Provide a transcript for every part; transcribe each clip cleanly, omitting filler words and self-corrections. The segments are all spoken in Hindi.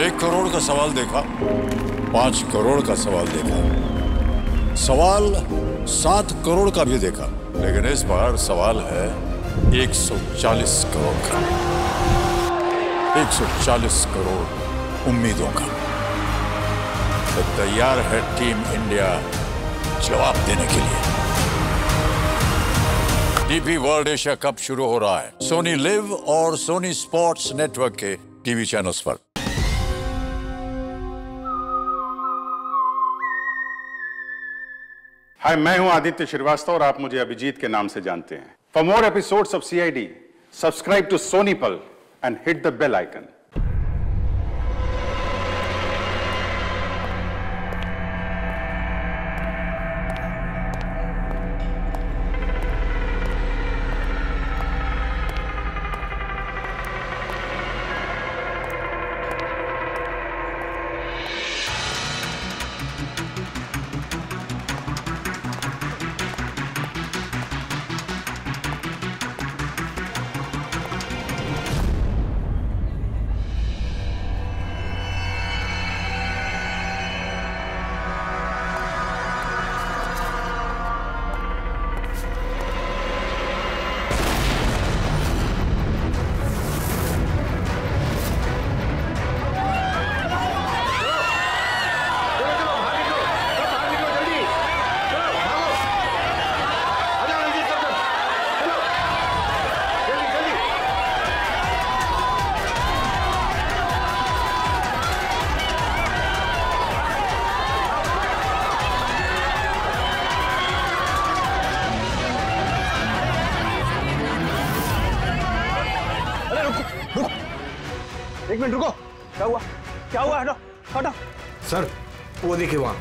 1 करोड़ का सवाल देखा, 5 करोड़ का सवाल देखा, सवाल 7 करोड़ का भी देखा, लेकिन इस बार सवाल है 140 करोड़ का। 140 करोड़ उम्मीदों का। तो तैयार है टीम इंडिया जवाब देने के लिए। डीपी वर्ल्ड एशिया कप शुरू हो रहा है सोनी लिव और सोनी स्पोर्ट्स नेटवर्क के टीवी चैनल्स पर। हाय, मैं हूं आदित्य श्रीवास्तव और आप मुझे अभिजीत के नाम से जानते हैं। For more episodes of CID, subscribe to Sony Pal and hit the bell icon. एक मिनट रुको। क्या हुआ? क्या हुआ? हटो हटो। सर वो देखिए वहां।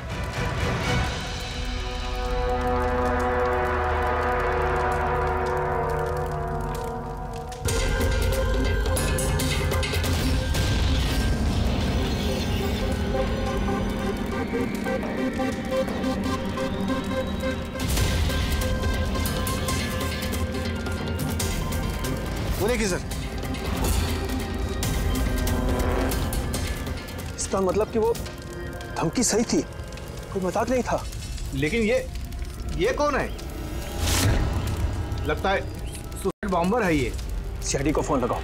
वो देखिए सर। इसका मतलब कि वो धमकी सही थी, कोई मजाक नहीं था। लेकिन ये कौन है? लगता है सुसाइड बॉम्बर है ये। CID को फोन लगाओ।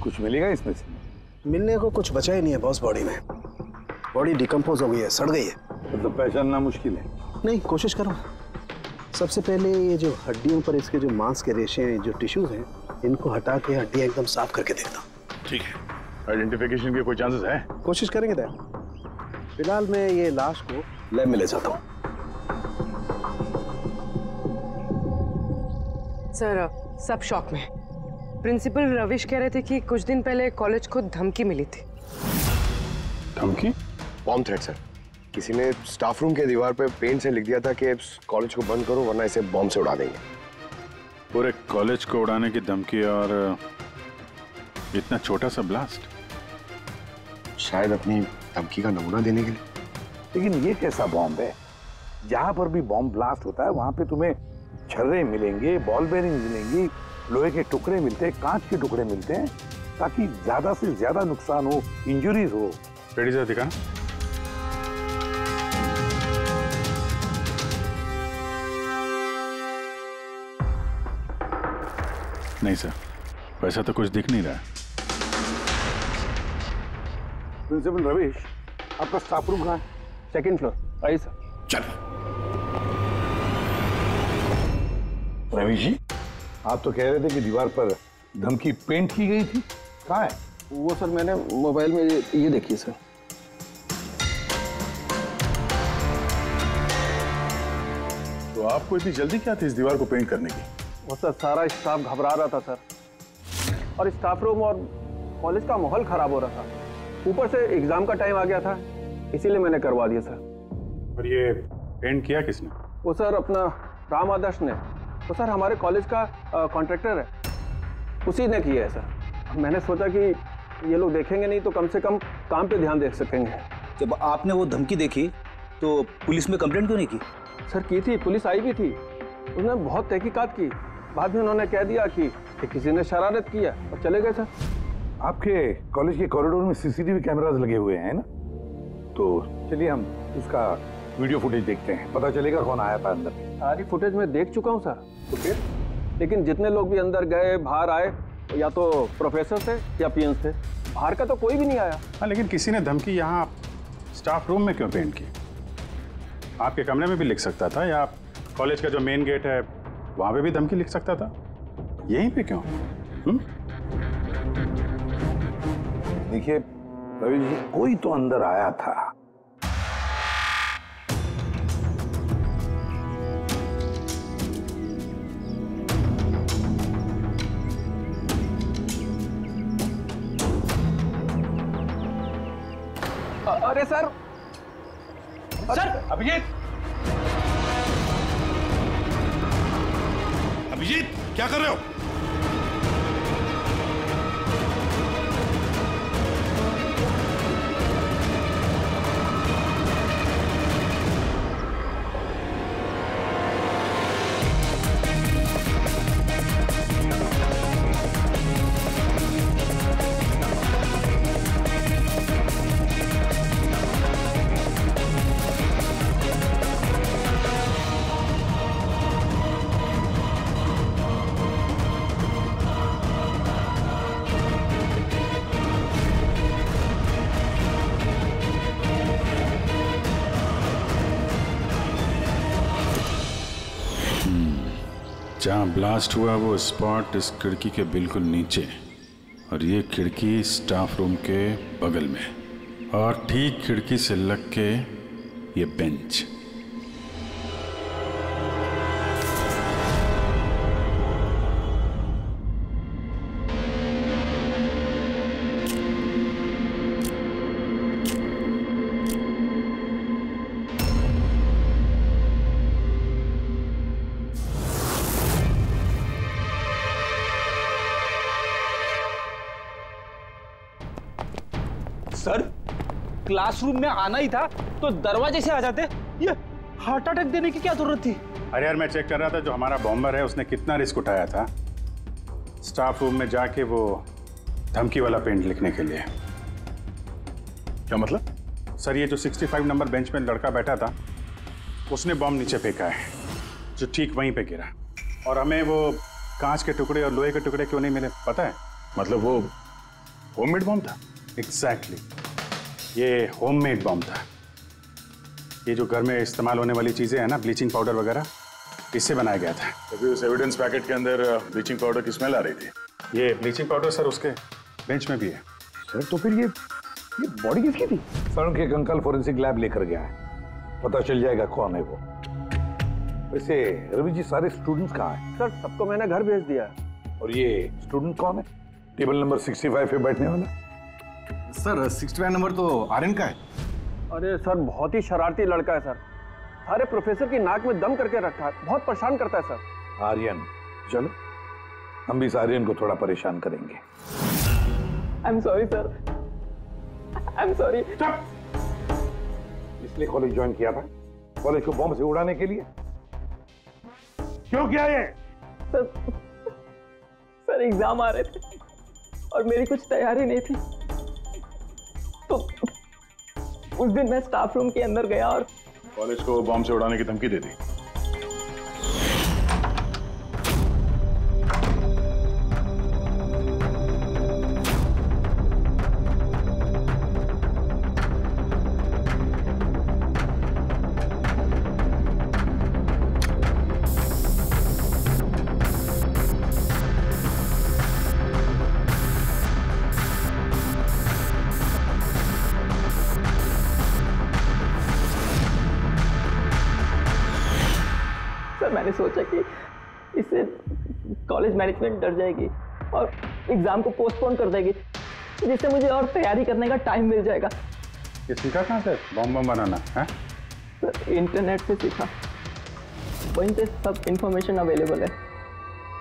कुछ मिलेगा इसमें से? मिलने को कुछ बचा ही नहीं है बॉस। बॉडी में बॉडी डिकम्पोज हो गई है, सड़ गई है। तो पहचानना मुश्किल है। नहीं, कोशिश करो। सबसे पहले ये जो हड्डियों पर इसके जो मांस के रेशे हैं, जो टिश्यूज हैं, इनको हटा के हड्डियां एकदम साफ करके देखता हूँ। ठीक है। आइडेंटिफिकेशन के कोई चांसेस है? कोशिश करेंगे दया। फिलहाल मैं ये लाश को लैब में ले जाता हूँ। सर, सब शॉक में। प्रिंसिपल रविश कह रहे थे कि कुछ दिन पहले कॉलेज को धमकी मिली थी। धमकी? Bomb threat sir. किसी ने स्टाफ रूम के दीवार पे पेंट से लिख दिया था कि कॉलेज को बंद करो वरना इसे बॉम्ब से उड़ा देंगे। पूरे कॉलेज को उड़ाने की धमकी और इतना छोटा सा ब्लास्ट? शायद अपनी धमकी का नमूना देने के लिए। लेकिन ये कैसा बॉम्ब है? जहां पर भी बॉम्ब ब्लास्ट होता है वहां पे तुम्हें छर्रे मिलेंगे, बॉल बेरिंग मिलेंगी, लोहे के टुकड़े मिलते हैं, कांच के टुकड़े मिलते हैं, ताकि ज्यादा से ज्यादा नुकसान हो, इंजरीज हो। रेडी सर, दिखा। नहीं सर, वैसा तो कुछ दिख नहीं रहा। प्रिंसिपल रविश, आपका स्टाफ रूम कहाँ है? 2nd floor. आइए सर। चलो। रविश जी, आप तो कह रहे थे कि दीवार पर धमकी पेंट की गई थी, कहाँ है? वो सर मैंने मोबाइल में ये देखिए सर। तो आपको इतनी जल्दी क्या थी इस दीवार को पेंट करने की? वो सर सारा स्टाफ घबरा रहा था सर, और स्टाफ रूम और कॉलेज का माहौल खराब हो रहा था। ऊपर से एग्जाम का टाइम आ गया था, इसीलिए मैंने करवा दिया सर। और ये पेंट किया किसने? वो सर अपना राम आदर्श ने, वो सर हमारे कॉलेज का कॉन्ट्रैक्टर है, उसी ने किया है सर। मैंने सोचा कि ये लोग देखेंगे नहीं तो कम से कम काम पे ध्यान दे सकेंगे। जब आपने वो धमकी देखी तो पुलिस में कंप्लेंट क्यों नहीं की? सर की थी, पुलिस आई भी थी, उसने बहुत तहकीकात की। बाद में उन्होंने कह दिया कि किसी ने शरारत किया और चले गए सर। आपके कॉलेज के कॉरिडोर में सीसीटीवी कैमरास लगे हुए हैं ना, तो चलिए हम उसका वीडियो फुटेज देखते हैं, पता चलेगा कौन आया था अंदर। सारी फुटेज मैं देख चुका हूँ सर। तो फिर लेकिन जितने लोग भी अंदर गए बाहर आए, या तो प्रोफेसर थे या पीएन्स थे, बाहर का तो कोई भी नहीं आया। हाँ, लेकिन किसी ने धमकी यहाँ स्टाफ रूम में क्यों पेंट की? आपके कमरे में भी लिख सकता था, या कॉलेज का जो मेन गेट है वहाँ पे भी धमकी लिख सकता था, यहीं पे क्यों? देखिए रवि जी, कोई तो अंदर आया था। अरे सर, सर अभिजीत, अभिजीत क्या कर रहे हो? जहाँ ब्लास्ट हुआ वो स्पॉट इस खिड़की के बिल्कुल नीचे, और ये खिड़की स्टाफ रूम के बगल में, और ठीक खिड़की से लग के ये बेंच। सर क्लासरूम में आना ही था तो दरवाजे से आ जाते, ये हार्ट अटैक देने की क्या जरूरत थी? अरे यार, मैं चेक कर रहा था जो हमारा बॉम्बर है उसने कितना रिस्क उठाया था स्टाफ रूम में जाके वो धमकी वाला पेंट लिखने के लिए। क्या मतलब? सर ये जो 65 नंबर बेंच में लड़का बैठा था उसने बॉम्ब नीचे फेंका है, जो ठीक वहीं पे गिरा, और हमें वो कांच के टुकड़े और लोहे के टुकड़े क्यों नहीं मिले पता है? मतलब वो होममेड बॉम्ब था? एग्जैक्टली, ये होममेड बॉम्ब था। ये जो घर में इस्तेमाल होने वाली चीजें हैं ना, ब्लीचिंग पाउडर वगैरह, इससे बनाया गया था। तभी उस एविडेंस पैकेट के अंदर ब्लीचिंग पाउडर की स्मेल आ रही थी। ये ब्लीचिंग पाउडर सर उसके बेंच में भी है। सर तो फिर ये बॉडी किसकी थी? सर उनके अंकल फोरेंसिक लैब लेकर गया है, पता चल जाएगा कौन है वो। वैसे रवि जी, सारे स्टूडेंट्स कहाँ हैं? सर सबको मैंने घर भेज दिया। और ये स्टूडेंट कौन है टेबल नंबर 65 पे बैठने वाला? सर 65 नंबर तो आर्यन का है। अरे सर बहुत ही शरारती लड़का है सर, सारे प्रोफेसर की नाक में दम करके रखा है, बहुत परेशान करता है सर। आर्यन, चलो हम भी इस आर्यन को थोड़ा परेशान करेंगे। I am sorry sir, I am sorry. इसलिए कॉलेज ज्वाइन किया था, कॉलेज को बॉम्ब से उड़ाने के लिए? क्यों किया ये? सर एग्जाम आ रहे थे और मेरी कुछ तैयारी नहीं थी, तो उस दिन मैं स्टाफ रूम के अंदर गया और कॉलेज को बॉम्ब से उड़ाने की धमकी दे दी। मैंने सोचा कि इससे कॉलेज मैनेजमेंट डर जाएगी और एग्जाम को पोस्टपोन कर देगी, जिससे मुझे और तैयारी करने का टाइम मिल जाएगा। ये सीखा कहाँ से बम बनाना है? सर इंटरनेट से सीखा, वहीं पे सब इंफॉर्मेशन अवेलेबल है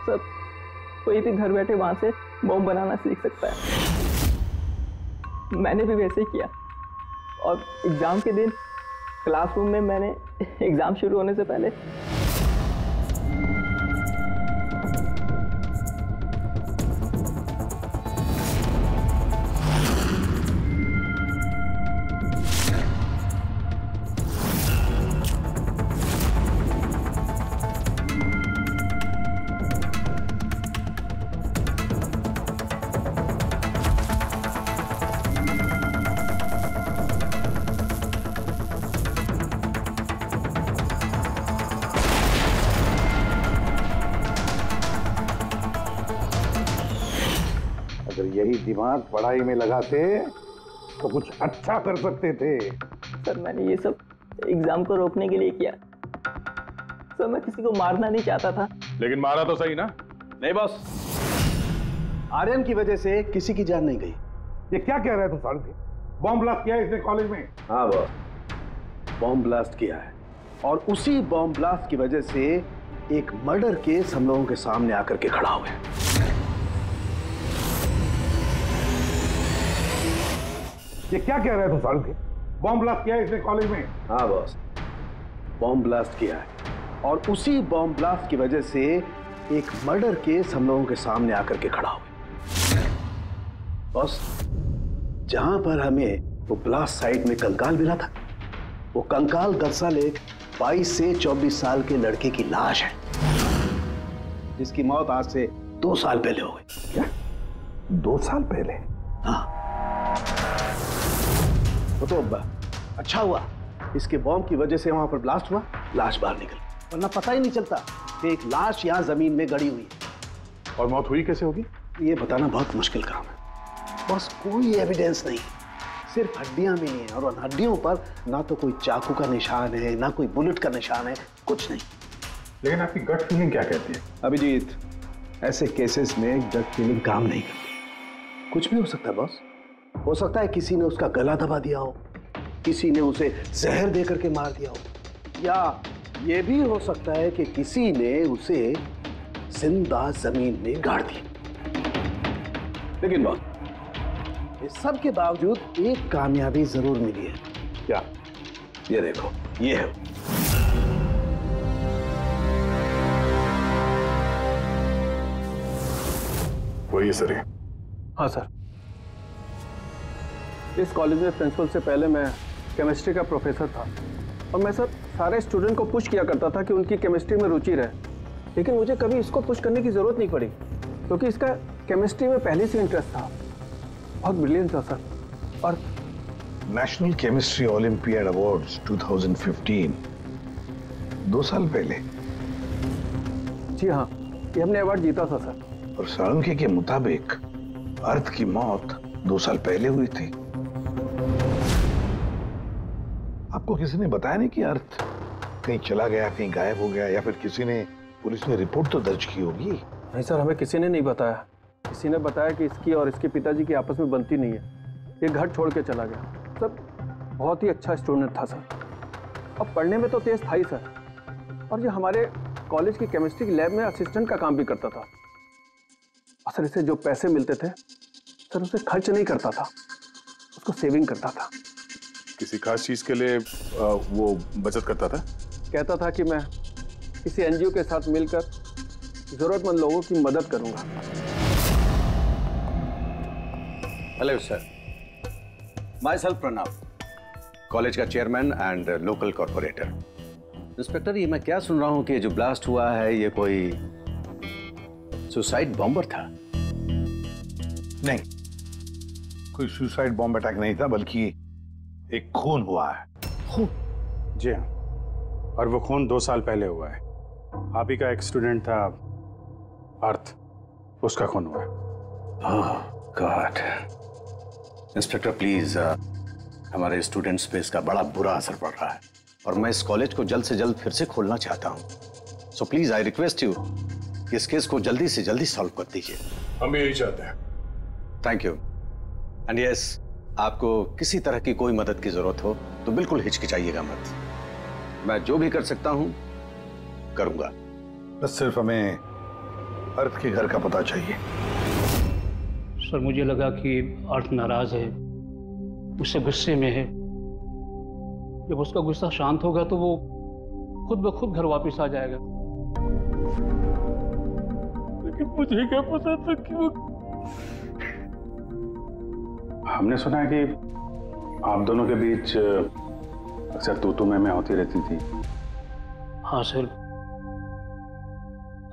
सर। कोई भी घर बैठे वहां से बम बनाना सीख सकता है। मैंने भी वैसे ही किया और एग्जाम के दिन क्लासरूम में मैंने एग्जाम शुरू होने से पहले अगर यही दिमाग पढ़ाई में लगाते तो कुछ अच्छा कर सकते थे। सर मैंने ये सब एग्जाम को रोकने के लिए किया सर। मैं किसी को मारना नहीं चाहता था। लेकिन मारा तो सही ना? नहीं बॉस, आर्यन की वजह से किसी की जान नहीं गई। ये क्या कह रहे थे सारुण? बॉम्ब ब्लास्ट किया है इसने कॉलेज में? हाँ बॉस, बॉम्ब ब्लास्ट किया है और उसी बॉम्ब ब्लास्ट की वजह से एक मर्डर केस हम लोगों के सामने आकर के खड़ा हुआ है। ये क्या कह रहे थे सारुण? बॉम्ब ब्लास्ट किया है इसने कॉलेज में? हाँ बॉस, बॉम्ब ब्लास्ट किया है और उसी बॉम्ब ब्लास्ट की वजह से एक मर्डर केस हम लोगों के सामने आकर के खड़ा हुआ। बॉस, जहां पर हमें वो ब्लास्ट साइट में कंकाल मिला था, वो कंकाल दरअसल एक 22 से 24 साल के लड़के की लाश है, जिसकी मौत आज से 2 साल पहले हो गई। क्या 2 साल पहले? हाँ, वो तो अच्छा हुआ इसके बॉम्ब की वजह से वहां पर ब्लास्ट हुआ, लाश बाहर निकल, वरना पता ही नहीं चलता कि एक लाश यहां जमीन में गड़ी हुई है। और मौत हुई कैसे होगी? ये बताना बहुत मुश्किल काम है बस। कोई एविडेंस नहीं, सिर्फ हड्डियां मिली हैं और उन हड्डियों पर ना तो कोई चाकू का निशान है, ना कोई बुलेट का निशान है, कुछ नहीं। लेकिन आपकी गट फीलिंग क्या कहती है? अभिजीत, ऐसे केसेस में गट फीलिंग काम नहीं करती। कुछ भी हो सकता है बॉस। हो सकता है किसी ने उसका गला दबा दिया हो, किसी ने उसे जहर दे करके मार दिया हो, या ये भी हो सकता है कि किसी ने उसे जिंदा जमीन में गाड़ दिया। लेकिन बॉस, इस सब के बावजूद एक कामयाबी जरूर मिली है। क्या? ये देखो, ये है। वही है सर। हाँ सर, इस कॉलेज में प्रिंसिपल से पहले मैं केमिस्ट्री का प्रोफेसर था और मैं सर सारे स्टूडेंट को पुश किया करता था कि उनकी केमिस्ट्री में रुचि रहे, लेकिन मुझे कभी इसको पुश करने की ज़रूरत नहीं पड़ी क्योंकि इसका केमिस्ट्री में पहले से इंटरेस्ट था। बहुत ब्रिलियंट था सर। और नेशनल केमिस्ट्री ओलंपियाड अवार्ड्स 2015, 2 साल पहले? जी हाँ, ये हमने अवार्ड जीता था सर। और साळुंखे के मुताबिक अर्थ की मौत 2 साल पहले हुई थी। आपको किसी ने बताया नहीं कि अर्थ कहीं चला गया, कहीं गायब हो गया, या फिर किसी ने पुलिस में रिपोर्ट तो दर्ज की होगी? नहीं सर, हमें किसी ने नहीं बताया। किसी ने बताया कि इसकी और इसके पिताजी की आपस में बनती नहीं है, ये घर छोड़ के चला गया। सर बहुत ही अच्छा स्टूडेंट था सर, और पढ़ने में तो तेज था ही सर, और ये हमारे कॉलेज की केमिस्ट्री की लैब में असिस्टेंट का काम भी करता था। और सर इसे जो पैसे मिलते थे सर उसे खर्च नहीं करता था, उसको सेविंग करता था। किसी खास चीज के लिए वो बचत करता था? कहता था कि मैं किसी एनजीओ के साथ मिलकर जरूरतमंद लोगों की मदद करूंगा। Hello sir, myself Pranav, college का chairman and local corporator. Inspector, ये मैं क्या सुन रहा हूँ कि जो ब्लास्ट हुआ है ये कोई सुसाइड बॉम्बर था? नहीं, कोई सुसाइड बॉम्ब अटैक नहीं था, बल्कि एक खून हुआ है। खून? जी हाँ, और वो खून 2 साल पहले हुआ है। आप ही का एक स्टूडेंट था अर्थ, उसका खून हुआ है। ओह गॉड। इंस्पेक्टर प्लीज, हमारे स्टूडेंट्स पे इसका बड़ा बुरा असर पड़ रहा है और मैं इस कॉलेज को जल्द से जल्द फिर से खोलना चाहता हूँ। So please I request you इस केस को जल्दी से जल्दी सॉल्व कर दीजिए। हम भी यही चाहते हैं। Thank you. एंड यस, आपको किसी तरह की कोई मदद की जरूरत हो तो बिल्कुल हिचकिचाइएगा मत। मैं जो भी कर सकता हूं करूंगा। बस सिर्फ हमें अर्थ के घर का पता चाहिए। सर मुझे लगा कि अर्थ नाराज है, उससे गुस्से में है। जब उसका गुस्सा शांत होगा तो वो खुद ब खुद घर वापस आ जाएगा। लेकिन मुझे क्या पता था कि वो... हमने सुना है कि आप दोनों के बीच अक्सर तू मैं होती रहती थी। हाँ सर,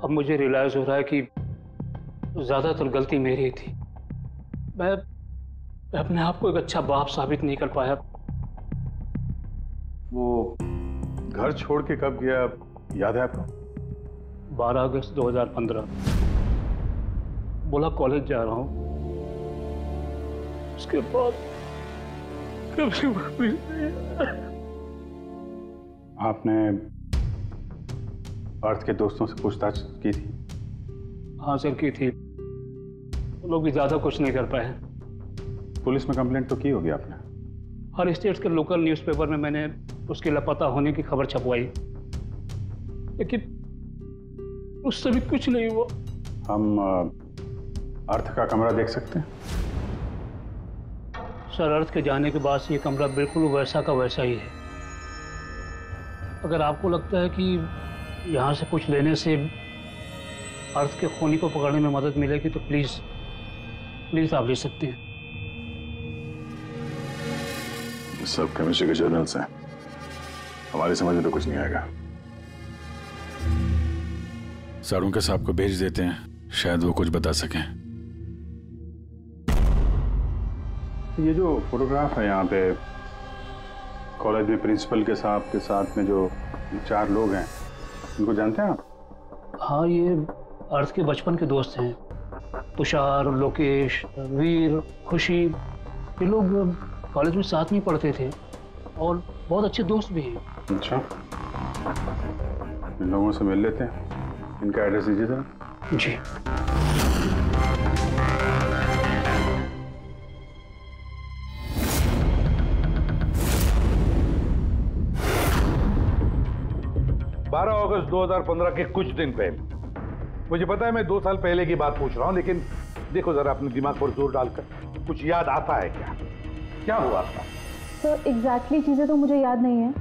अब मुझे रियलाइज हो रहा है कि ज्यादातर गलती मेरी थी। मैं अपने आप को एक अच्छा बाप साबित नहीं कर पाया। वो घर छोड़ के कब गया याद है आपको? 12 अगस्त 2015। बोला कॉलेज जा रहा हूं। उसके बाद कभी वापस नहीं आया। आपने अर्थ के दोस्तों से पूछताछ की थी? हाँ सर, की थी। वो लोग भी ज्यादा कुछ नहीं कर पाए। पुलिस में कंप्लेंट तो की होगी आपने? हर स्टेट के लोकल न्यूज़पेपर में मैंने उसके लापता होने की खबर छपवाई, लेकिन उससे भी कुछ नहीं हुआ। हम अर्थ का कमरा देख सकते हैं? सर, अर्थ के जाने के बाद से ये कमरा बिल्कुल वैसा का वैसा ही है। अगर आपको लगता है कि यहाँ से कुछ लेने से अर्थ के खूनी को पकड़ने में मदद मिलेगी तो प्लीज आप ले सकते हैं। सब केमिस्ट्री के जर्नल्स हैं, हमारी समझ में तो कुछ नहीं आएगा। सारुंके साहब को भेज देते हैं, शायद वो कुछ बता सकें। ये जो फोटोग्राफ है यहाँ पे कॉलेज में प्रिंसिपल के साहब के साथ में जो 4 लोग हैं, उनको जानते हैं आप? हाँ, ये अर्थ के बचपन के दोस्त हैं। तुषार, लोकेश, वीर, खुशी, ये लोग कॉलेज में साथ में पढ़ते थे और बहुत अच्छे दोस्त भी हैं। अच्छा, इन लोगों से मिल लेते हैं। इनका एड्रेस दीजिए जरा। जी। अगस्त 2015 के कुछ दिन पहले, मुझे पता है मैं 2 साल पहले की बात पूछ रहा हूं, लेकिन देखो जरा अपने दिमाग पर जोर डालकर, कुछ याद आता है क्या हुआ था? सर एग्जैक्टली चीज़ें तो मुझे याद नहीं है,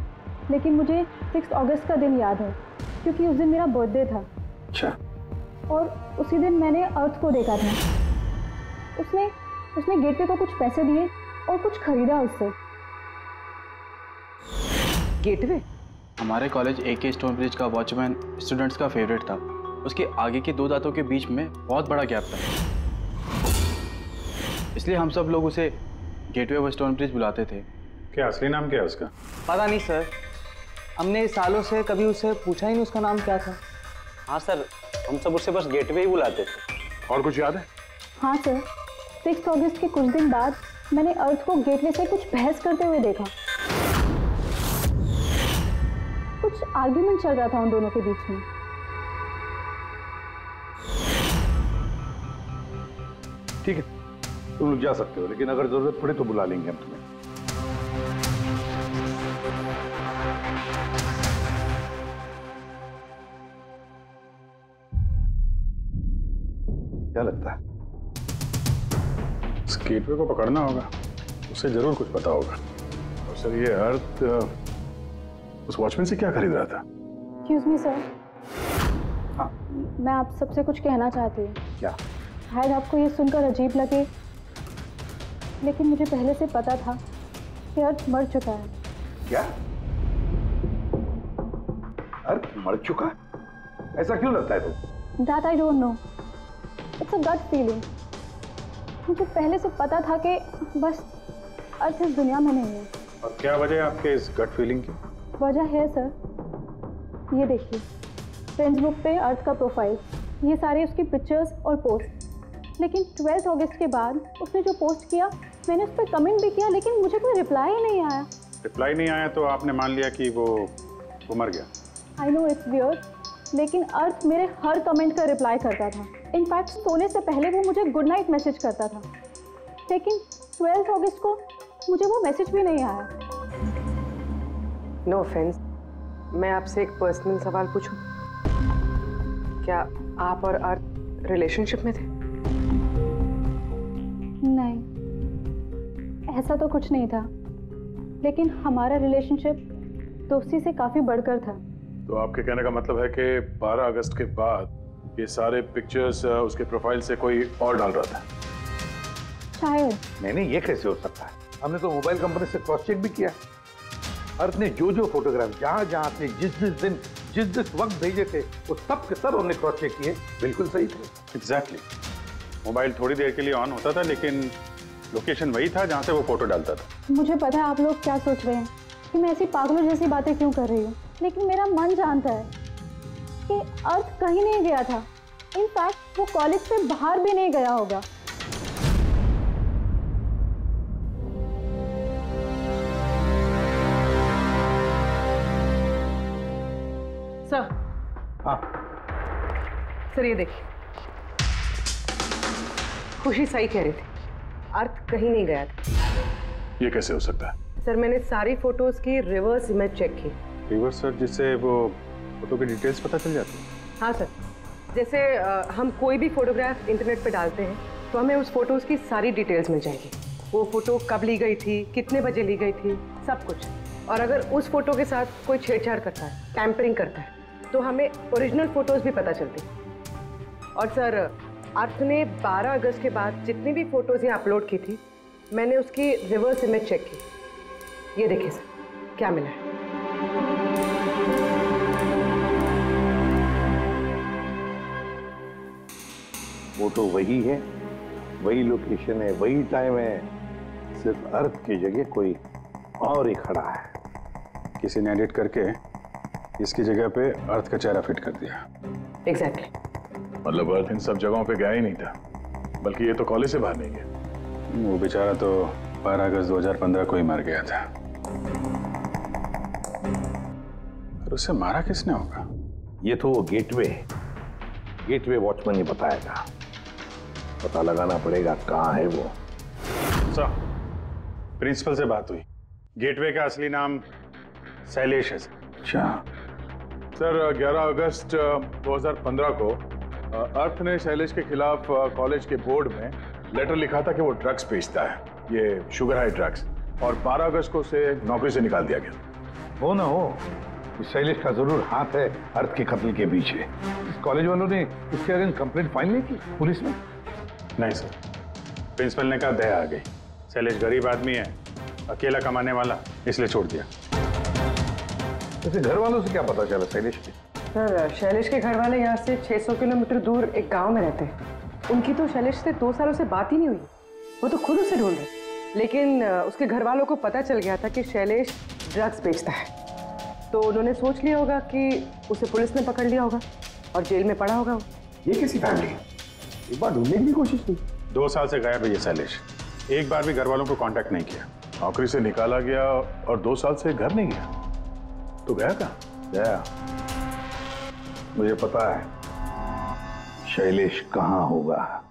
लेकिन मुझे 6 अगस्त का दिन याद है क्योंकि उस दिन मेरा बर्थडे था। अच्छा। और उसी दिन मैंने अर्थ को देखा था। उसने गेटवे को कुछ पैसे दिए और कुछ खरीदा उससे। गेटवे? हमारे कॉलेज AK स्टोन ब्रिज का वॉचमैन स्टूडेंट्स का फेवरेट था। उसके आगे के 2 दांतों के बीच में बहुत बड़ा गैप था, इसलिए हम सब लोग उसे गेटवे ऑफ स्टोन ब्रिज बुलाते थे। क्या असली नाम क्या है उसका? पता नहीं सर, हमने सालों से कभी उससे पूछा ही नहीं उसका नाम क्या था। हाँ सर, हम सब उससे बस गेटवे ही बुलाते थे। और कुछ याद है? हाँ सर, 6 अगस्त के कुछ दिन बाद मैंने अर्थ को गेटवे से कुछ बहस करते हुए देखा। कुछ आर्ग्यूमेंट चल रहा था उन दोनों के बीच में। ठीक है, तुम लोग जा सकते हो, लेकिन अगर जरूरत पड़े तो बुला लेंगे हम तुम्हें। क्या लगता है? इस गेटवे को पकड़ना होगा, उसे जरूर कुछ पता होगा। और सर, ये अर्थ उस वॉचमैन से क्या खरीद रहा था? एक्सक्यूज मी सर, मैं आप सबसे कुछ कहना चाहती हूँ। क्या? शायद आपको ये सुनकर अजीब लगे, लेकिन मुझे पहले से पता था कि अर्थ मर चुका है। क्या? अर्थ मर चुका? ऐसा क्यों लगता है तुम? That I don't know. It's a gut feeling. मुझे पहले से पता था कि बस अर्थ इस दुनिया में नहीं है। और क्या वजह है आपके इस गट फीलिंग की? वजह है सर, ये देखिए, फ्रेंड्स बुक पे अर्थ का प्रोफाइल, ये सारे उसकी पिक्चर्स और पोस्ट। लेकिन 12 अगस्त के बाद उसने जो पोस्ट किया, मैंने उस पर कमेंट भी किया, लेकिन मुझे कोई रिप्लाई ही नहीं आया। रिप्लाई नहीं आया तो आपने मान लिया कि वो मर गया? आई नो इट्स वियर्ड, लेकिन अर्थ मेरे हर कमेंट का रिप्लाई करता था। इनफैक्ट सोने से पहले वो मुझे गुड नाइट मैसेज करता था। लेकिन 12 अगस्त को मुझे वो मैसेज भी नहीं आया। नो ऑफेंस, मैं आपसे एक पर्सनल सवाल पूछूं? क्या आप और अर्थ रिलेशनशिप में थे? नहीं, ऐसा तो कुछ नहीं था, लेकिन हमारा रिलेशनशिप दोस्ती से काफी बढ़कर था। तो आपके कहने का मतलब है कि 12 अगस्त के बाद ये सारे पिक्चर्स उसके प्रोफाइल से कोई और डाल रहा था? शायद। नहीं, ये कैसे हो सकता है? हमने तो मोबाइल कंपनी से क्रॉस चेक भी किया। अर्थ ने जो फोटोग्राफ जहां से जिस जिस वक्त भेजे थे वो सब के सब हमने क्रॉस चेक किए, बिल्कुल सही थे। एग्जैक्टली। मोबाइल थोड़ी देर के लिए ऑन होता था, लेकिन लोकेशन वही था जहां से वो फोटो डालता था। मुझे पता है आप लोग क्या सोच रहे हैं कि मैं ऐसी पागलों जैसी बातें क्यों कर रही हूँ, लेकिन मेरा मन जानता है कि अर्थ कहीं नहीं गया था। इनफैक्ट वो कॉलेज से बाहर भी नहीं गया होगा। सर। हाँ सर, ये देखिए, खुशी सही कह रही थी, अर्थ कहीं नहीं गया था। ये कैसे हो सकता है? सर, मैंने सारी फोटोज की रिवर्स इमेज चेक की। रिवर्स सर, जिससे वो फोटो की डिटेल्स पता चल जाती है? हाँ सर, जैसे हम कोई भी फोटोग्राफ इंटरनेट पे डालते हैं तो हमें उस फोटोज की सारी डिटेल्स मिल जाएगी। वो फोटो कब ली गई थी, कितने बजे ली गई थी, सब कुछ। और अगर उस फोटो के साथ कोई छेड़छाड़ करता है, टैम्परिंग करता है, तो हमें ओरिजिनल फोटोज भी पता चलती। और सर, अर्थ ने 12 अगस्त के बाद जितनी भी फोटोज यहाँ अपलोड की थी, मैंने उसकी रिवर्स इमेज चेक की। ये देखिए सर, क्या मिला है। फोटो वही है, वही लोकेशन है, वही टाइम है, सिर्फ अर्थ की जगह कोई और ही खड़ा है। किसी ने एडिट करके इसकी जगह पे अर्थ का चेहरा फिट कर दिया। एग्जैक्टली। मतलब अर्थ इन सब जगहों पे गया ही नहीं था, बल्कि ये तो कॉलेज से बाहर नहीं गया। वो बेचारा तो 12 अगस्त 2015 को ही मर गया था। और उसे मारा किसने होगा? ये तो गेटवे वॉचमैन ही बताएगा। पता लगाना पड़ेगा कहाँ है वो। सर, प्रिंसिपल से बात हुई। गेटवे का असली नाम शैलेश है। अच्छा सर, 11 अगस्त 2015 को अर्थ ने शैलेश के खिलाफ कॉलेज के बोर्ड में लेटर लिखा था कि वो ड्रग्स बेचता है, ये शुगर हाई ड्रग्स, और 12 अगस्त को उसे नौकरी से निकाल दिया गया। हो ना हो, शैलेश का जरूर हाथ है अर्थ के कत्ल के पीछे। कॉलेज वालों ने इसके अगेंस्ट कंप्लेंट फाइल नहीं की पुलिस में? नहीं सर, प्रिंसिपल ने कहा दया आ गई, शैलेश गरीब आदमी है, अकेला कमाने वाला, इसलिए छोड़ दिया। वैसे घर वालों से क्या पता चला शैलेश के? सर, शैलेश के घर वाले यहाँ से 600 किलोमीटर दूर एक गांव में रहते हैं। उनकी तो शैलेश से 2 सालों से बात ही नहीं हुई। वो तो खुद उसे ढूंढ रहे, लेकिन उसके घर वालों को पता चल गया था कि शैलेश ड्रग्स बेचता है, तो उन्होंने सोच लिया होगा कि उसे पुलिस ने पकड़ लिया होगा और जेल में पड़ा होगा। ये कैसी फैमिली है? एक बार ढूंढने की कोशिश की। 2 साल से गायब है ये शैलेश, एक बार भी घर वालों को कांटेक्ट नहीं किया। नौकरी से निकाला गया और 2 साल से घर नहीं गया, तो गया कहाँ? गया, मुझे पता है शैलेश कहाँ होगा।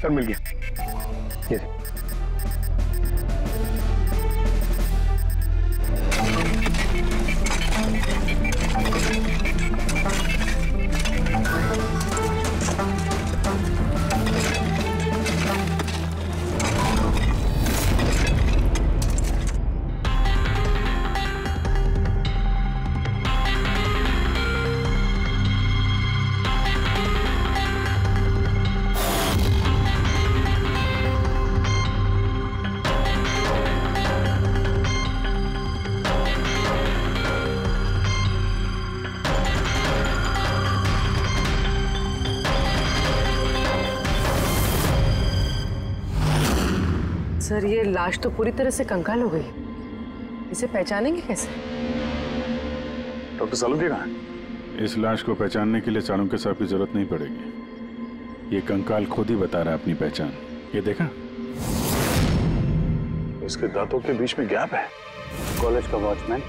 सर मिल गया। ये सर ये लाश तो पूरी तरह से कंकाल हो गई, इसे पहचानेंगे कैसे? डॉक्टर सालुंके कहाँ है? इस लाश को पहचानने के लिए सालुंके साहब की जरूरत नहीं पड़ेगी। ये कंकाल खुद ही बता रहा है अपनी पहचान। ये देखा, इसके दांतों के बीच में गैप है। कॉलेज का वॉचमैन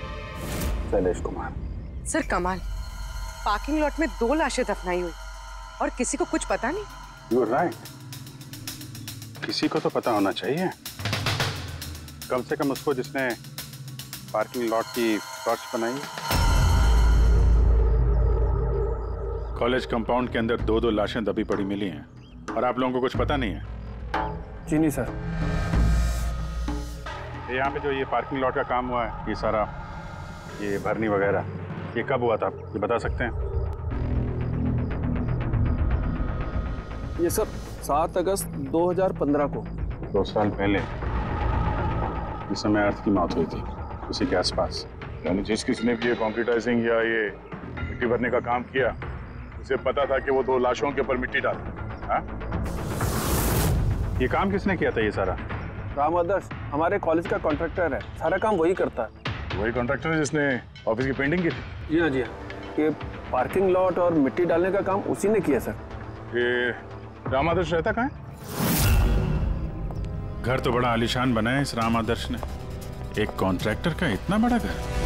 शैलेश कुमार। सर कमाल, पार्किंग लॉट में 2 लाशें दफनाई हुई और किसी को कुछ पता नहीं। यू आर राइट, किसी को तो पता होना चाहिए, कम से कम उसको जिसने पार्किंग लॉट की फर्श बनाई। कॉलेज कंपाउंड के अंदर 2-2 लाशें दबी पड़ी मिली हैं और आप लोगों को कुछ पता नहीं है? जी नहीं सर। यहाँ पे जो ये पार्किंग लॉट का काम हुआ है, ये सारा ये भरनी वगैरह, ये कब हुआ था ये बता सकते हैं? ये सर 7 अगस्त 2015 को। 2 साल पहले, इस समय अर्थ की मौत हुई थी, उसी के आसपास। यानी जिस किसने भी ये कंक्रीटाइजिंग या ये मिट्टी भरने का काम किया, उसे पता था कि वो 2 लाशों के ऊपर मिट्टी डाले। हाँ? ये काम किसने किया था ये सारा? राम आदर्श हमारे कॉलेज का कॉन्ट्रैक्टर है, सारा काम वही करता है। वही कॉन्ट्रैक्टर है जिसने ऑफिस की पेंटिंग की थी? जी हाँ जी हाँ, ये पार्किंग लॉट और मिट्टी डालने का काम उसी ने किया सर। ये राम आदर्श रहता कहाँ है? घर तो बड़ा आलीशान बना है इस राम आदर्श ने। एक कॉन्ट्रैक्टर का इतना बड़ा घर।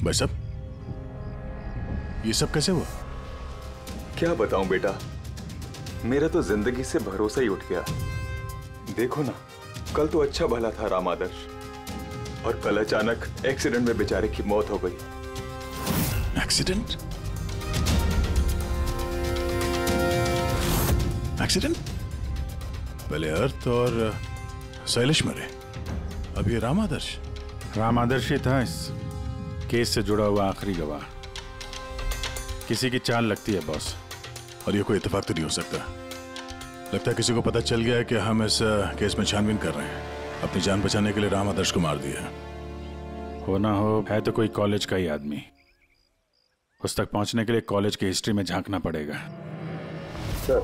भाई साहब, ये सब कैसे हुआ? क्या बताऊं बेटा, मेरा तो जिंदगी से भरोसा ही उठ गया। देखो ना, कल तो अच्छा भला था राम आदर्श, और कल अचानक एक्सीडेंट में बेचारे की मौत हो गई। एक्सीडेंट? एक्सीडेंट? पहले अर्थ और शैलेश मरे, अब ये राम आदर्श। राम आदर्श ही था इस केस से जुड़ा हुआ आखिरी गवाह। किसी की चाल लगती है बॉस। और ये कोई इत्तेफाक तो नहीं हो सकता। लगता है किसी को पता चल गया है कि हम इस केस में छानबीन कर रहे हैं। अपनी जान बचाने के लिए राम आदर्श को मार दिया। हो ना हो, है तो कोई कॉलेज का ही आदमी। उस तक पहुंचने के लिए कॉलेज की हिस्ट्री में झांकना पड़ेगा। सर,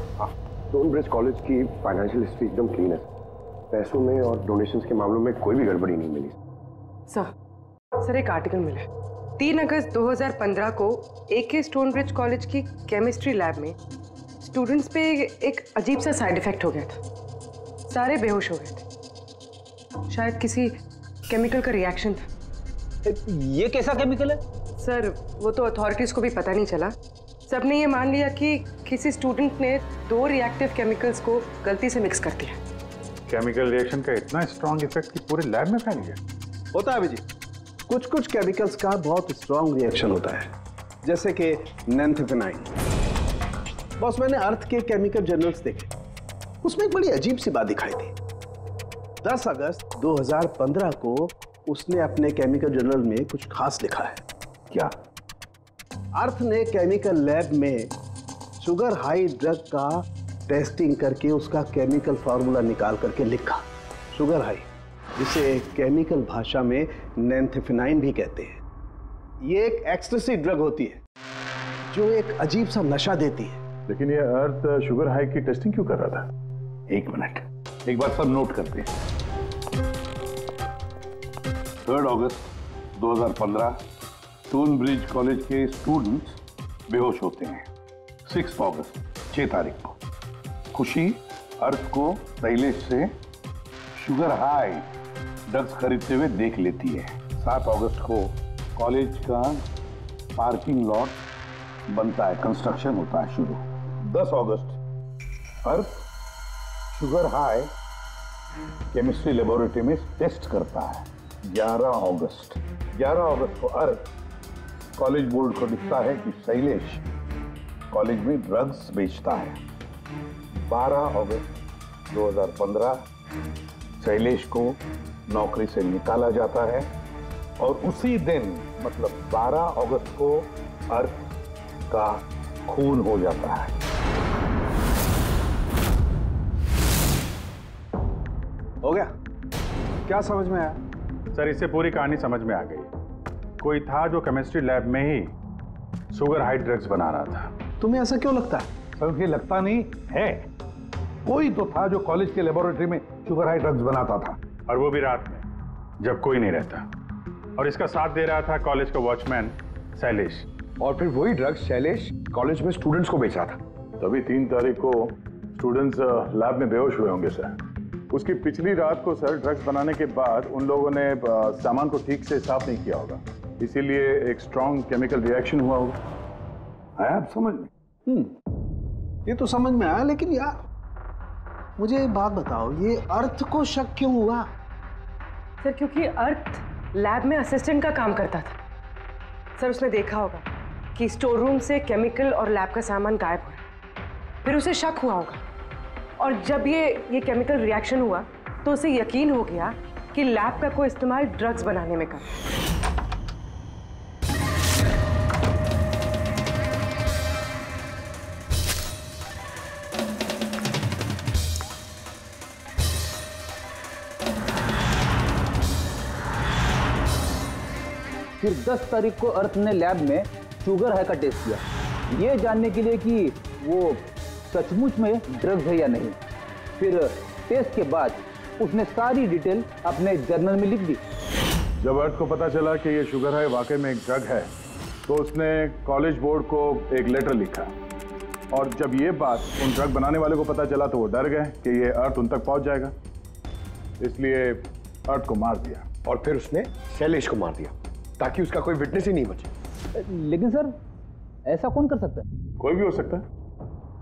स्टोनब्रिज कॉलेज की फाइनेंशियल हिस्ट्री एकदम क्लीन है। पैसों में और डोनेशंस के मामलों में कोई भी गड़बड़ी नहीं मिली। सर एक आर्टिकल मिला है। 3 अगस्त 2015 को AK स्टोनब्रिज कॉलेज की केमिस्ट्री लैब में स्टूडेंट्स पे एक अजीब सा साइड इफेक्ट हो गया था। सारे बेहोश हो गए थे। शायद किसी केमिकल का रिएक्शन था। ये कैसा केमिकल है? सर वो तो अथॉरिटीज को भी पता नहीं चला। सबने ये मान लिया कि किसी स्टूडेंट ने 2 रिएक्टिव केमिकल्स को गलती से मिक्स कर दिया। केमिकल रिएक्शन का इतना स्ट्रॉन्ग इफेक्ट कि पूरे लैब में फैल गया? होता है अभिजीत, कुछ केमिकल्स का बहुत स्ट्रॉन्ग रिएक्शन होता है, जैसे कि नैंथेफेनाइन। बॉस, मैंने अर्थ के केमिकल जर्नल्स देखे, उसमें एक बड़ी अजीब सी बात दिखाई थी। 10 अगस्त 2015 को उसने अपने केमिकल जर्नल में कुछ खास लिखा है। क्या? अर्थ ने केमिकल लैब में शुगर हाई ड्रग का टेस्टिंग करके उसका केमिकल फॉर्मूला निकाल करके लिखा। शुगर हाई, जिसे केमिकल भाषा में नैंथेफेनाइन भी कहते हैं। ये एक एक्सटेसी ड्रग होती है जो एक अजीब सा नशा देती है। लेकिन ये अर्थ शुगर हाई की टेस्टिंग क्यों कर रहा था? 1 मिनट, एक बात सब नोट करते हैं। 3 अगस्त 2015 स्टोनब्रिज कॉलेज के स्टूडेंट्स बेहोश होते हैं। 6 अगस्त 6 तारीख को खुशी अर्थ को शैलेश से शुगर हाई ड्रग्स खरीदते हुए देख लेती है। 7 अगस्त को कॉलेज का पार्किंग लॉट बनता है, कंस्ट्रक्शन होता है शुरू। 10 अगस्त अर्थ शुगर हाई केमिस्ट्री लेबोरेटरी में टेस्ट करता है। 11 अगस्त को अर्थ कॉलेज बोर्ड को दिखता है कि शैलेश कॉलेज में ड्रग्स बेचता है। 12 अगस्त 2015 शैलेश को नौकरी से निकाला जाता है और उसी दिन मतलब 12 अगस्त को अर्थ का खून हो जाता है। हो गया? क्या समझ में आया? सर, इससे पूरी कहानी समझ में आ गई। कोई था जो केमिस्ट्री लैब में ही शुगर हाई ड्रग्स बना रहा था। तुम्हें ऐसा क्यों लगता है? सर, मुझे लगता नहीं है, कोई तो था जो कॉलेज के लेबोरेटरी में शुगर हाई ड्रग्स बनाता था, और वो भी रात में जब कोई नहीं रहता। और इसका साथ दे रहा था कॉलेज का वॉचमैन शैलेश। और फिर वही ड्रग्स शैलेश कॉलेज में स्टूडेंट्स को बेच रहा था। तभी 3 तारीख को स्टूडेंट्स लैब में बेहोश हुए होंगे सर। उसकी पिछली रात को सर ड्रग्स बनाने के बाद उन लोगों ने सामान को ठीक से साफ नहीं किया होगा, इसीलिए एक स्ट्रॉन्ग केमिकल रिएक्शन हुआ होगा। आया आप समझ में? ये तो समझ में आया, लेकिन यार मुझे एक बात बताओ, ये अर्थ को शक क्यों हुआ? सर, क्योंकि अर्थ लैब में असिस्टेंट का काम करता था। सर, उसने देखा होगा कि स्टोर रूम से केमिकल और लैब का सामान गायब हो रहा है, फिर उसे शक हुआ होगा, और जब ये केमिकल रिएक्शन हुआ तो उसे यकीन हो गया कि लैब का कोई इस्तेमाल ड्रग्स बनाने में कर। फिर 10 तारीख को अर्थ ने लैब में शुगर हाई का टेस्ट किया, ये जानने के लिए कि वो सचमुच में ड्रग्स है या नहीं। फिर टेस्ट के बाद उसने सारी डिटेल अपने जर्नल में लिख दी। जब अर्थ को पता चला कि ये शुगर हाई वाकई में एक ड्रग है, तो उसने कॉलेज बोर्ड को एक लेटर लिखा, और जब ये बात उन ड्रग बनाने वाले को पता चला तो वो डर गए कि ये अर्थ उन तक पहुंच जाएगा, इसलिए अर्थ को मार दिया। और फिर उसने शैलेश को मार दिया ताकि उसका कोई विटनेस ही नहीं बचे। लेकिन सर, ऐसा कौन कर सकता है? कोई भी हो सकता है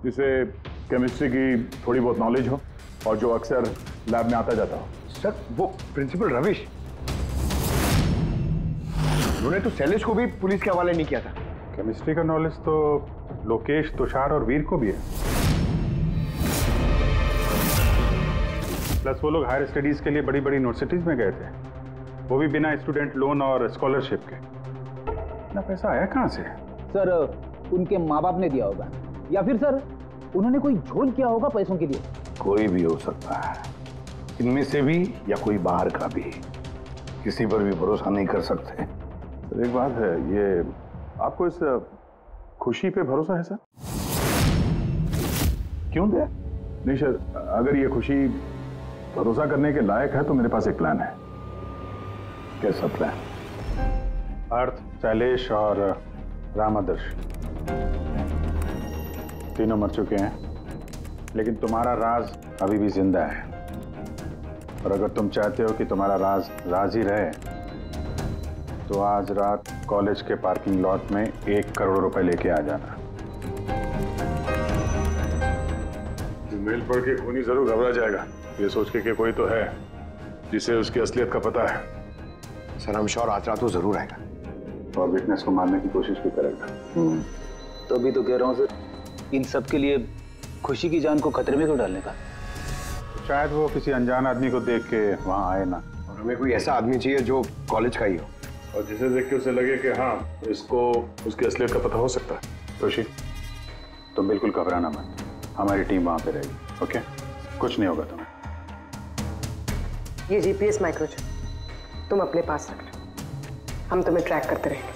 जिसे केमिस्ट्री की थोड़ी बहुत नॉलेज हो और जो अक्सर लैब में आता जाता हो। सर, वो प्रिंसिपल रविश, उन्होंने तो शैलेश को भी पुलिस के हवाले नहीं किया था। केमिस्ट्री का नॉलेज तो लोकेश, तुषार और वीर को भी है। प्लस वो लोग हायर स्टडीज के लिए बड़ी बड़ी यूनिवर्सिटीज में गए थे, वो भी बिना स्टूडेंट लोन और स्कॉलरशिप के। इतना पैसा आया कहाँ से? सर, उनके माँ बाप ने दिया होगा, या फिर सर उन्होंने कोई झोल किया होगा पैसों के लिए। कोई भी हो सकता है, इनमें से भी या कोई बाहर का भी। किसी पर भी भरोसा नहीं कर सकते। तो एक बात है, ये आपको इस खुशी पे भरोसा है सर? क्यों दे? नहीं सर, अगर ये खुशी भरोसा करने के लायक है तो मेरे पास एक प्लान है। कैसा प्लान? अर्थ, शैलेश और रामादर्श तीनों मर चुके हैं, लेकिन तुम्हारा राज अभी भी जिंदा है। और अगर तुम चाहते हो कि तुम्हारा राज राज ही रहे, तो आज रात कॉलेज के पार्किंग लॉट में 1 करोड़ रुपए लेके आ जाना। मेल पढ़ के खूनी जरूर घबरा जाएगा, ये सोच के कि कोई तो है जिसे उसकी असलियत का पता है। सर, हम श्योर आज रात वो जरूर आएगा और विटनेस को मारने की कोशिश भी करेगा। तो अभी तो कह रहा हूँ सर, इन सब के लिए खुशी की जान को खतरे में क्यों डालने का? शायद वो किसी अनजान आदमी को देख के वहां आए ना। और हमें कोई ऐसा आदमी चाहिए जो कॉलेज का ही हो, और जिसे देख के उसे लगे कि हाँ, इसको उसकी असलियत का पता हो सकता है। खुशी, तुम बिल्कुल घबराना मत, हमारी टीम वहां पे रहेगी। ओके, कुछ नहीं होगा तुम्हें। ये जीपीएस माइक्रोचिप तुम अपने पास रखना, हम तुम्हें ट्रैक करते रहेंगे।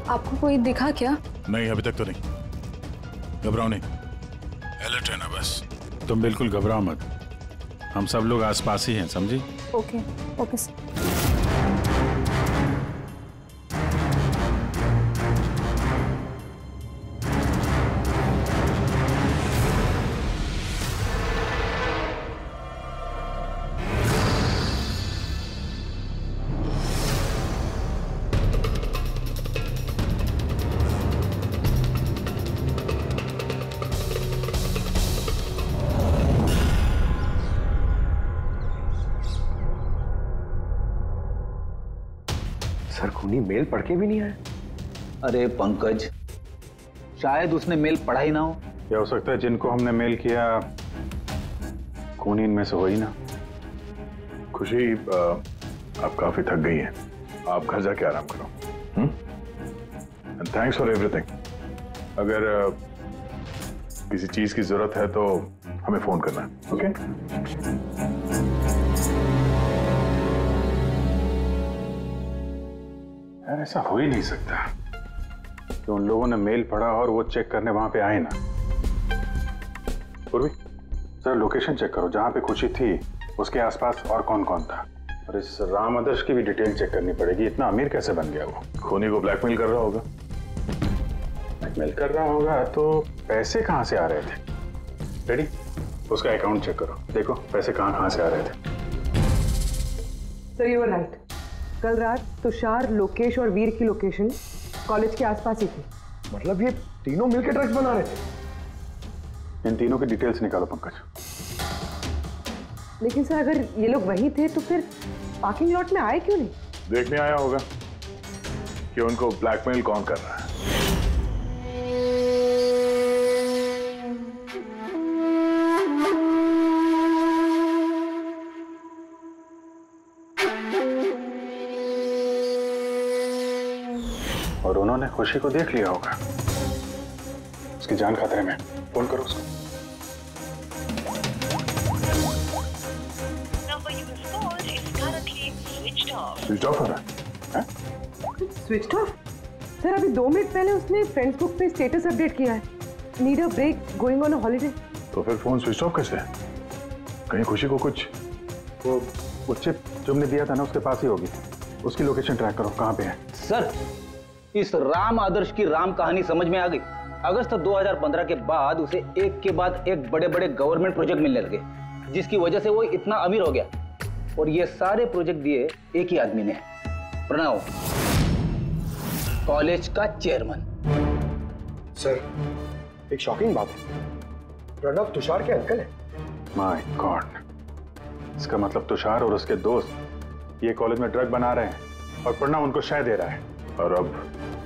आपको कोई दिखा क्या? नहीं, अभी तक तो नहीं। घबराओ नहीं, अलर्ट रहना बस। तुम बिल्कुल घबराओ मत, हम सब लोग आसपास ही हैं, समझी? Okay okay sir. सर खूनी मेल पढ़ के भी नहीं आया। अरे पंकज, शायद उसने मेल पढ़ा ही ना हो। क्या हो सकता है जिनको हमने मेल किया खूनी इनमें से हो ही ना। खुशी, आप काफी थक गई हैं, आप घर जाके आराम करो। And thanks for everything. अगर किसी चीज की जरूरत है तो हमें फोन करना, ओके? यार ऐसा हो ही नहीं सकता कि उन लोगों ने मेल पढ़ा और वो चेक करने वहां पे आए ना। पूर्वी, जरा लोकेशन चेक करो जहां पे खुशी थी, उसके आसपास और कौन कौन था। और इस राम आदर्श की भी डिटेल चेक करनी पड़ेगी। इतना अमीर कैसे बन गया वो? खूनी को ब्लैकमेल कर रहा होगा। ब्लैकमेल कर रहा होगा तो पैसे कहाँ से आ रहे थे? रेडी, उसका अकाउंट चेक करो, देखो पैसे कहाँ से आ रहे थे। Sir you are right. कल रात तुषार, लोकेश और वीर की लोकेशन कॉलेज के आसपास ही थी। मतलब ये तीनों मिलकर ड्रग्स बना रहे थे? इन तीनों की डिटेल्स निकालो पंकज। लेकिन सर अगर ये लोग वही थे तो फिर पार्किंग लॉट में आए क्यों नहीं? देखने आया होगा कि उनको ब्लैकमेल कौन कर रहा है। और उन्होंने खुशी को देख लिया होगा। उसकी जान खतरे में। फोन करो उसको। स्विच ऑफ हो रहा है? Switch off? सर अभी 2 मिनट पहले उसने फेसबुक पे स्टेटस अपडेट किया है, need a break, going on a holiday. तो फिर फोन स्विच ऑफ कैसे है? कहीं खुशी को कुछ? वो चिप जो हमने दिया था ना उसके पास ही होगी। उसकी लोकेशन ट्रैक करो, कहाँ पे है? सर इस राम आदर्श की राम कहानी समझ में आ गई। अगस्त 2015 के बाद उसे एक के बाद एक बड़े बड़े गवर्नमेंट प्रोजेक्ट मिलने लगे, जिसकी वजह से वो इतना अमीर हो गया। और ये सारे प्रोजेक्ट दिए एक ही आदमी ने, प्रणव, कॉलेज का चेयरमैन। सर एक शॉकिंग बात है, प्रणव तुषार के अंकल है। माय गॉड, इसका मतलब तुषार और उसके दोस्त ये कॉलेज में ड्रग बना रहे हैं और प्रणव उनको शय दे रहा है। और अब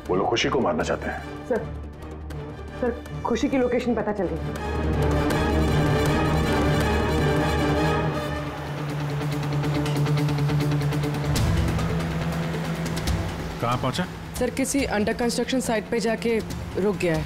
वो लोग खुशी को मारना चाहते हैं। सर खुशी की लोकेशन पता चल गई। कहाँ पहुंचा? सर किसी अंडर कंस्ट्रक्शन साइट पे जाके रुक गया है।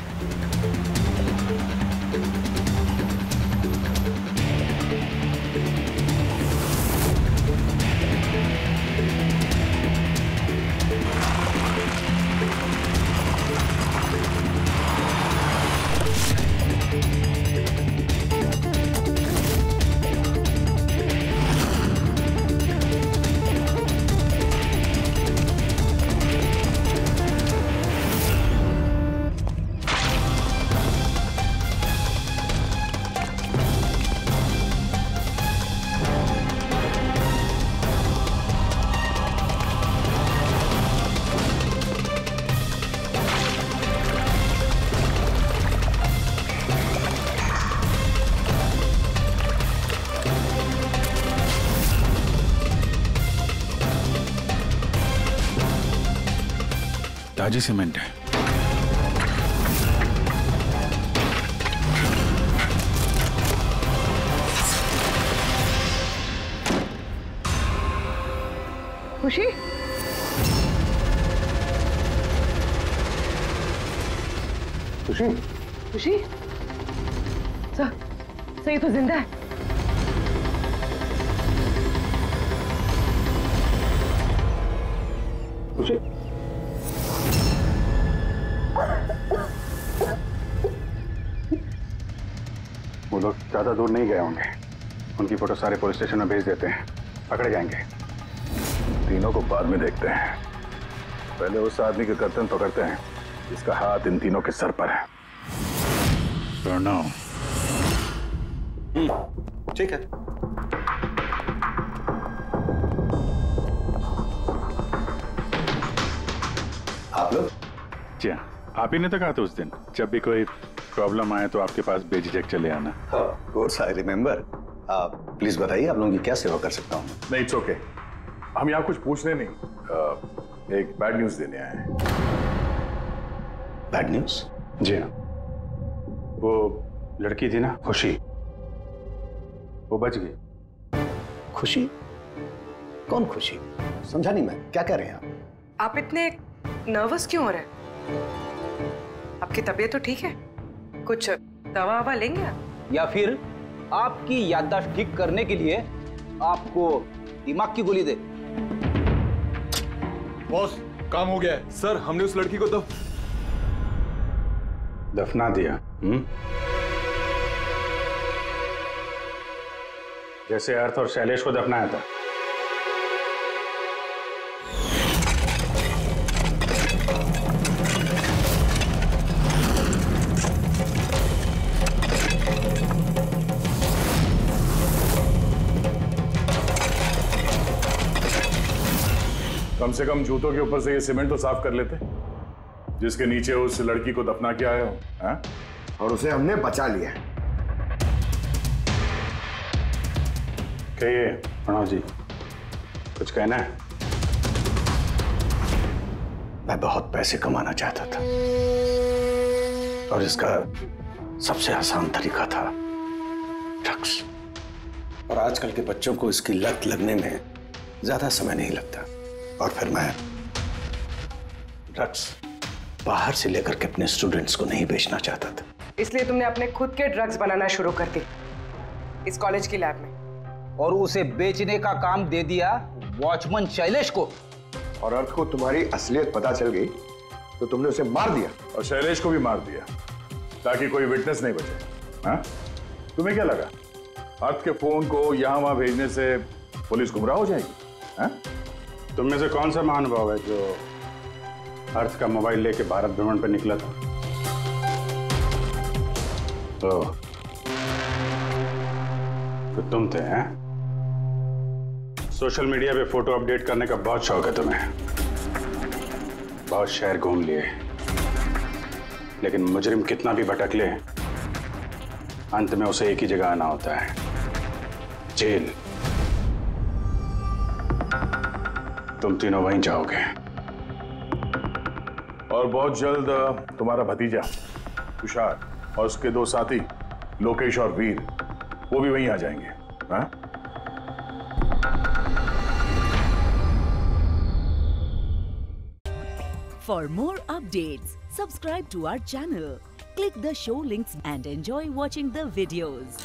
ताजी सीमेंट है। खुशी? खुशी? खुशी? सर ये तो जिंदा है। खुशी? वो लोग ज्यादा दूर नहीं गए होंगे। उनकी फोटो सारे पुलिस स्टेशन में भेज देते हैं, पकड़े जाएंगे। तीनों को बाद में देखते हैं, पहले उस आदमी के गर्दन पकड़ते हैं जिसका हाथ इन तीनों के सर पर है। प्रणव। ठीक है। आप लोग? जी हाँ, आप ही ने तो कहा था उस दिन, जब भी कोई प्रॉब्लम आए तो आपके पास बेझिझक चले आना। Of course I remember. आप प्लीज बताइए आप लोगों की क्या सेवा कर सकता हूँ? नहीं, इट्स ओके। हम यहाँ कुछ पूछने नहीं, एक बैड न्यूज देने आए हैं। Bad news? जी हाँ, वो लड़की थी ना खुशी, वो बच गई। खुशी? कौन खुशी? समझा नहीं मैं, क्या कह रहे हैं आप इतने नर्वस क्यों हो रहे हैं? आपकी तबीयत तो ठीक है? कुछ दवा ववा लेंगे आप? या फिर आपकी याददाश्त ठीक करने के लिए आपको दिमाग की गोली दे? बॉस, काम हो गया है। सर, हमने उस लड़की को दफना दिया। जैसे अर्थ और शैलेश को दफनाया था। कम से कम जूतों के ऊपर से ये सीमेंट तो साफ कर लेते, जिसके नीचे उस लड़की को दफना के आए हो। हाँ? और उसे हमने बचा लिया। कहिए प्रणव जी, कुछ कहना है? मैं बहुत पैसे कमाना चाहता था और इसका सबसे आसान तरीका था ड्रग्स। और आजकल के बच्चों को इसकी लत लगने में ज्यादा समय नहीं लगता। और फिर मैं ड्रग्स बाहर से लेकर के अपने स्टूडेंट्स को नहीं बेचना चाहता था। इसलिए तुमने अपने खुद के ड्रग्स बनाना शुरू कर दी इस कॉलेज की लैब में। और उसे बेचने का काम दे दिया वॉचमैन शैलेश को। और अर्थ को तुम्हारी असलियत पता चल गई तो तुमने उसे मार दिया। और शैलेश को भी मार दिया ताकि कोई विटनेस नहीं बचे। हाँ? तुम्हें क्या लगा अर्थ के फोन को यहां वहां भेजने से पुलिस गुमराह हो जाएगी? हाँ? तुम में से कौन सा महानुभाव है जो अर्थ का मोबाइल लेके भारत भ्रमण पर निकला था? तो तुम थे, हैं? सोशल मीडिया पे फोटो अपडेट करने का बहुत शौक है तुम्हें। बहुत शहर घूम लिए, लेकिन मुजरिम कितना भी भटक ले, अंत में उसे एक ही जगह आना होता है, जेल। तुम तीनों वहीं जाओगे। और बहुत जल्द तुम्हारा भतीजा तुषार और उसके दो साथी लोकेश और वीर, वो भी वहीं आ जाएंगे। हाँ? For more updates, subscribe to our channel, click the show links and enjoy watching the videos.